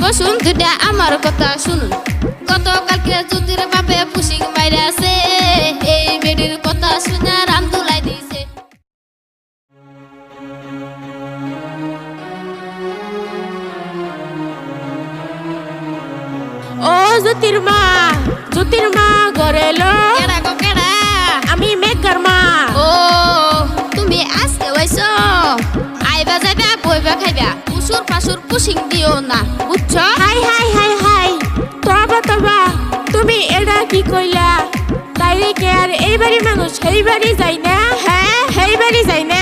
বসুন দুটা আমার কথা শুনুন গতকালকে জ্যোতির বাপে পুশিং মাইরে আছে এই বেডির কথা শুনে রাম দুলাই দিছে ও জ্যোতির মা ঘরে এলো কেডা গো কেডা আমি মেঘার মা ও তুমি আজকে হইছো আইবা যাইবা বইবা খাইবা উসুর পাসুর পুশিং দিও না বুঝছো হাই তবা তুমি এটা কি কইলা তাইলে কে আর এই বাড়ির মানুষ সেই বাড়ি যাই না হ্যাঁ সেই বাড়ি যাই না